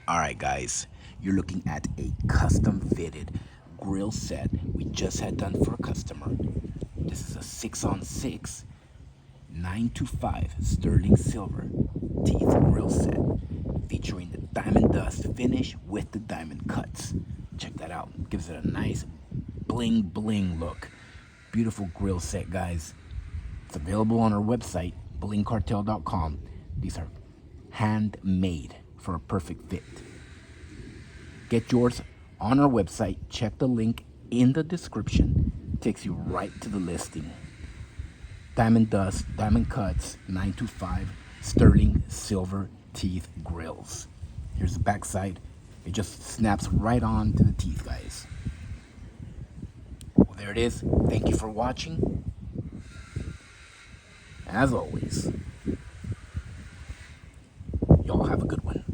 All right, guys, you're looking at a custom fitted grill set we just had done for a customer. This is a 6-on-6 925 sterling silver teeth grill set featuring the diamond dust finish with the diamond cuts. Check that out. Gives it a nice bling bling look. Beautiful grill set, guys. It's available on our website, blingcartel.com. These are handmade for a perfect fit. Get yours on our website. Check the link in the description. Takes you right to the listing. Diamond dust, diamond cuts, 925 sterling silver teeth grills. Here's the back side. It just snaps right on to the teeth, guys. Well, there it is. Thank you for watching. As always, y'all have a good one.